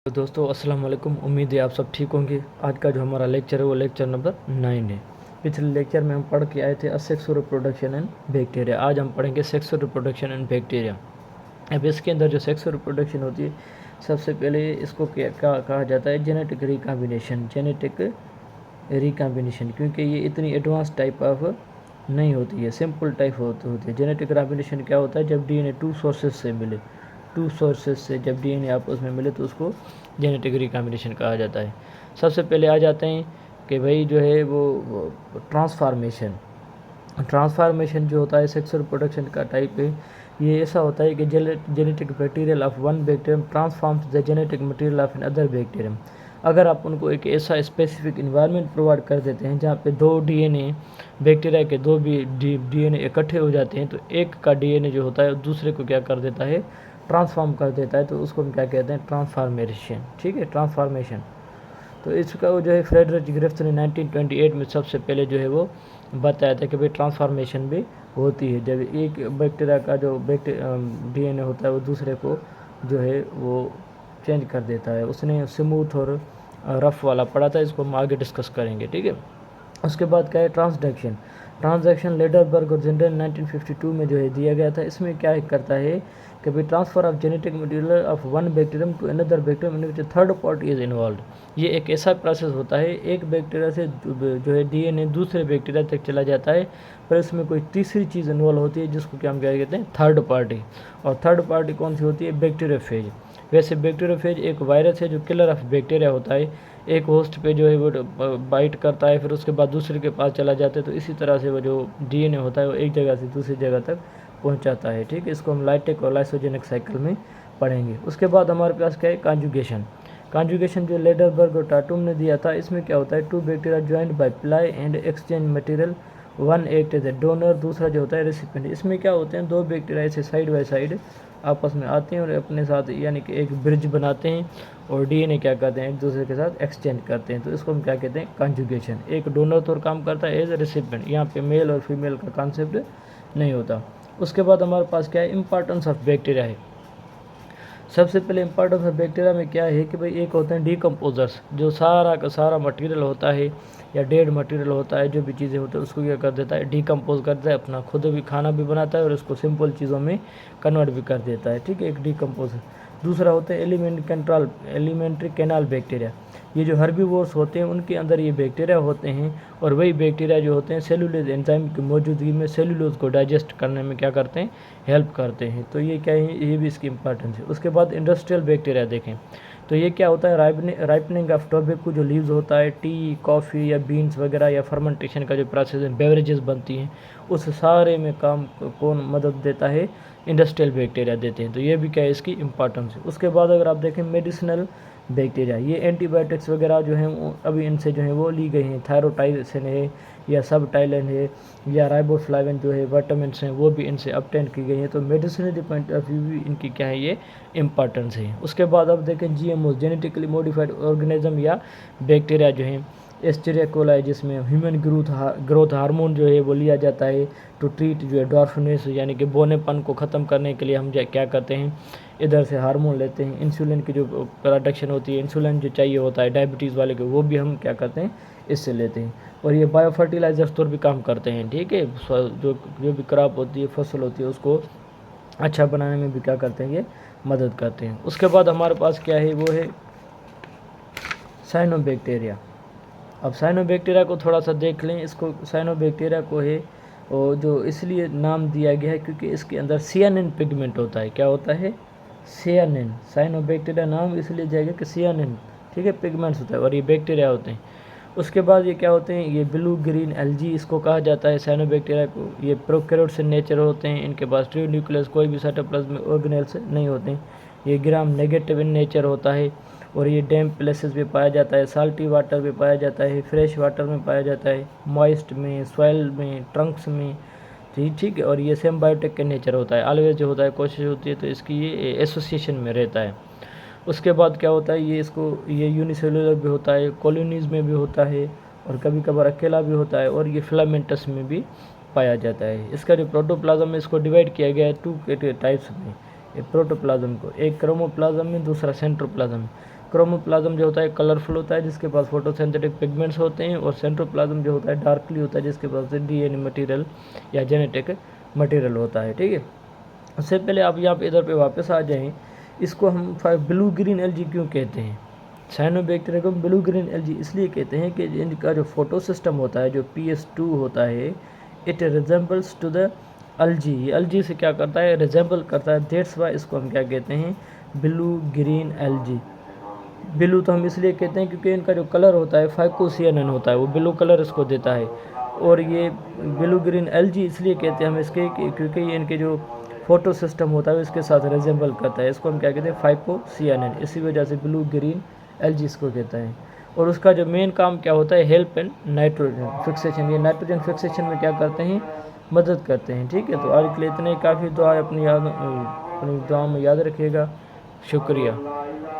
तो दोस्तों अस्सलाम वालेकुम। उम्मीद है आप सब ठीक होंगे। आज का जो हमारा लेक्चर है वो लेक्चर नंबर 9 है। पिछले लेक्चर में हम पढ़ के आए थे सेक्सुअल रिप्रोडक्शन एंड बैक्टीरिया। आज हम पढ़ेंगे सेक्सुअल रिप्रोडक्शन एंड बैक्टीरिया। अब इसके अंदर जो सेक्सुअल रिप्रोडक्शन होती है, सबसे पहले इसको क्या कहा जाता है, जेनेटिक रिकॉम्बिनेशन। जेनेटिक रिकॉम्बिनेशन क्योंकि ये इतनी एडवांस टाइप ऑफ नहीं होती है, सिंपल टाइप होती है। जेनेटिक रिकॉम्बिनेशन क्या होता है, जब डीएनए टू सोर्सेज से मिले, टू सोर्सेज से जब डीएनए आपस में मिले तो उसको जेनेटिक रिकॉम्बिनेशन कहा जाता है। सबसे पहले आ जाते हैं कि भाई जो है वो ट्रांसफार्मेशन। ट्रांसफार्मेशन जो होता है सेक्सुअल प्रोडक्शन का टाइप है। ये ऐसा होता है कि genetic material of one bacterium transforms the genetic material of another bacterium. अगर आप उनको एक ऐसा स्पेसिफिक इन्वायरमेंट प्रोवाइड कर देते हैं जहाँ पे दो डीएनए, बैक्टीरिया के दो भी डीएनए इकट्ठे हो जाते हैं, तो एक का डीएनए जो होता है दूसरे को क्या कर देता है, ट्रांसफॉर्म कर देता है। तो उसको हम क्या कहते हैं, ट्रांसफार्मेशन। ठीक है, ट्रांसफार्मेशन। तो इसका वो जो है फ्रेडरिक ग्रिफ्थ ने 1928 में सबसे पहले जो है वो बताया था कि भाई ट्रांसफार्मेशन भी होती है जब एक बैक्टीरिया का जो डीएनए होता है वो दूसरे को जो है वो चेंज कर देता है। उसने स्मूथ और रफ वाला पढ़ा था, इसको हम आगे डिस्कस करेंगे। ठीक है, उसके बाद क्या है, ट्रांसडक्शन। ट्रांसडक्शन लेडरबर्ग और जेंडर 1952 में जो है दिया गया था। इसमें क्या करता है कि भाई transfer of genetic material of one bacterium to another bacterium in which third party is involve. ये एक ऐसा प्रोसेस होता है, एक बैक्टीरिया से जो है डीएनए दूसरे बैक्टीरिया तक चला जाता है, पर इसमें कोई तीसरी चीज़ इन्वॉल्व होती है जिसको क्या हम क्या कहते हैं, थर्ड पार्टी। और थर्ड पार्टी कौन सी होती है, बैक्टीरियोफेज। वैसे बैक्टीरियोफेज एक वायरस है जो किलर ऑफ बैक्टीरिया होता है। एक होस्ट पे जो है वो बाइट करता है, फिर उसके बाद दूसरे के पास चला जाता है। तो इसी तरह से वो जो डीएनए होता है वो एक जगह से दूसरी जगह तक पहुंचाता है। ठीक है, इसको हम लाइटेक और लाइसोजेनिक साइकिल में पढ़ेंगे। उसके बाद हमारे पास क्या है, कॉन्जुगेशन। कॉन्जुगेशन जो लेडरबर्ग और टाटूम ने दिया था, इसमें क्या होता है, two bacteria joined by pili and exchange material, one act as a donor, दूसरा जो होता है रेसिपिएंट। इसमें क्या होते हैं, दो बैक्टीरिया ऐसे साइड बाय साइड आपस में आते हैं और अपने साथ यानी कि एक ब्रिज बनाते हैं और डीएनए क्या करते हैं, एक दूसरे के साथ एक्सचेंज करते हैं। तो इसको हम क्या कहते हैं, कॉन्जुगेशन। एक डोनर तौर काम करता है, एज ए रेसिपिएंट। यहाँ पे मेल और फीमेल का कॉन्सेप्ट नहीं होता। उसके बाद हमारे पास क्या है, इंपॉर्टेंस ऑफ बैक्टीरिया है। सबसे पहले इंपॉर्टेंस ऑफ बैक्टीरिया में क्या है कि भाई एक होते हैं डीकम्पोजर्स, जो सारा का सारा मटेरियल होता है या डेड मटेरियल होता है, जो भी चीज़ें होती है उसको क्या कर देता है, डीकम्पोज कर देता है, अपना खुद भी खाना भी बनाता है और उसको सिंपल चीज़ों में कन्वर्ट भी कर देता है। ठीक है, एक डीकम्पोजर। दूसरा होता है एलिमेंट्री कैनाल बैक्टीरिया। ये जो हर्बीवोर्स होते हैं उनके अंदर ये बैक्टीरिया होते हैं, और वही बैक्टीरिया जो होते हैं सेलुलोज एंजाइम की मौजूदगी में सेलुलोज को डाइजेस्ट करने में क्या करते हैं, हेल्प करते हैं। तो ये क्या है, ये भी इसकी इंपॉर्टेंस है। उसके बाद इंडस्ट्रियल बैक्टीरिया देखें तो ये क्या होता है, राइपनिंग ऑफ टोबैको जो लीव्स होता है, टी, कॉफ़ी या बीन्स वगैरह, या फर्मेंटेशन का जो प्रोसेस है, बेवरेजेस बनती हैं, उस सारे में काम कौन मदद देता है, इंडस्ट्रियल बैक्टीरिया देते हैं। तो ये भी क्या है, इसकी इंपॉर्टेंस है। उसके बाद अगर आप देखें मेडिसिनल बैक्टीरिया, ये एंटीबायोटिक्स वगैरह जो हैं अभी इनसे जो है वो ली गई हैं। थायरोटाइसिन है या सब टाइलन है या राइबोफ्लाविन जो है विटामिन्स हैं, वो भी इनसे ऑब्टेन की गई हैं। तो मेडिसिनल पॉइंट ऑफ व्यू भी इनकी क्या है, ये इंपॉर्टेंस है। उसके बाद अब देखें जीएमओ, जेनेटिकली मॉडिफाइड ऑर्गेनिज्म या बैक्टीरिया जो हैं, एस्टेरिया कोलाई, जिसमें ह्यूमन ग्रोथ हार्मोन जो है वो लिया जाता है टू ट्रीट जो है डॉर्फनेस, यानी कि बौनेपन को ख़त्म करने के लिए हम क्या करते हैं, इधर से हार्मोन लेते हैं। इंसुलिन की जो प्रोडक्शन होती है, इंसुलिन जो चाहिए होता है डायबिटीज़ वाले को, वो भी हम क्या करते हैं, इससे लेते हैं। और ये बायो फर्टिलाइजर्स तौर भी काम करते हैं। ठीक है, जो भी क्रॉप होती है, फसल होती है, उसको अच्छा बनाने में भी क्या करते हैं, ये मदद करते हैं। उसके बाद हमारे पास क्या है, वो है साइनोबैक्टीरिया। अब साइनोबैक्टीरिया को थोड़ा सा देख लें। इसको साइनोबैक्टीरिया को है और जो इसलिए नाम दिया गया है क्योंकि इसके अंदर सियानिन पिगमेंट होता है। क्या होता है, सियानिन। साइनोबैक्टीरिया नाम इसलिए जाएगा कि सियानिन, ठीक है, पिगमेंट्स होता है और ये बैक्टीरिया होते हैं। उसके बाद ये क्या होते हैं, ये ब्लू ग्रीन एल्जी इसको कहा जाता है साइनोबैक्टीरिया को। ये प्रोकैरियोट्स इन नेचर होते हैं, इनके पास ट्रू न्यूक्लियस, कोई भी साइटोप्लाज्म ऑर्गेनेल्स नहीं होते हैं। ये ग्राम नेगेटिव इन नेचर होता है और ये डैम्प प्लेसेस पे पाया जाता है, साल्टी वाटर में पाया जाता है, फ्रेश वाटर में पाया जाता है, मॉइस्ट में, सॉइल में, ट्रंक्स में। ठीक है, और ये सिम्बायोटिक के नेचर होता है। ऑलवेज जो होता है, कोशिश होती है तो इसकी ये एसोसिएशन में रहता है। उसके बाद क्या होता है, ये यूनिसेलुलर भी होता है, कॉलोनीज़ में भी होता है और कभी कभार अकेला भी होता है, और ये फिलामेंटस में भी पाया जाता है। इसका जो प्रोटोप्लाज्म है, इसको डिवाइड किया गया है टू टाइप्स में। ये प्रोटोप्लाज्म को, एक क्रोमोप्लाज्म में, दूसरा सेंट्रोप्लाज्म में। क्रोमोप्लाज्म जो होता है कलरफुल होता है, जिसके पास फोटोसिंथेटिक पिगमेंट्स होते हैं, और सेंट्रोप्लाज्म जो होता है डार्कली होता है, जिसके पास डीएनए मटेरियल या जेनेटिक मटेरियल होता है। ठीक है, उससे पहले आप यहाँ पे इधर पे वापस आ जाएं। इसको हम ब्लू ग्रीन एलगी क्यों कहते हैं? साइनोबैक्टीरिया को ब्लू ग्रीन एलगी इसलिए कहते हैं कि इनका जो फोटो सिस्टम होता है, जो PS2 होता है, it resembles to the algae. ये एलगी से क्या करता है? रिजेंबल करता है। दैट्स वाई इसको हम क्या कहते हैं? Blue green algae. ब्लू तो हम इसलिए कहते हैं क्योंकि इनका जो कलर होता है फाइकोसियानिन होता है, वो ब्लू कलर इसको देता है। और ये ब्लू ग्रीन एलगी इसलिए कहते हैं हम इसके क्योंकि ये इनके जो फोटो सिस्टम होता है इसके साथ रिजेंबल करता है। इसको हम क्या कहते हैं? फाइकोसियानिन। इसी वजह से ब्लू ग्रीन एलगी इसको कहता है। और उसका जो मेन काम क्या होता है? Help in nitrogen fixation. ये नाइट्रोजन फिक्सेशन में क्या करते हैं? मदद करते हैं। ठीक है, तो आज के लिए इतने काफ़ी। दुआ अपनी दुआ में याद रखिएगा। शुक्रिया।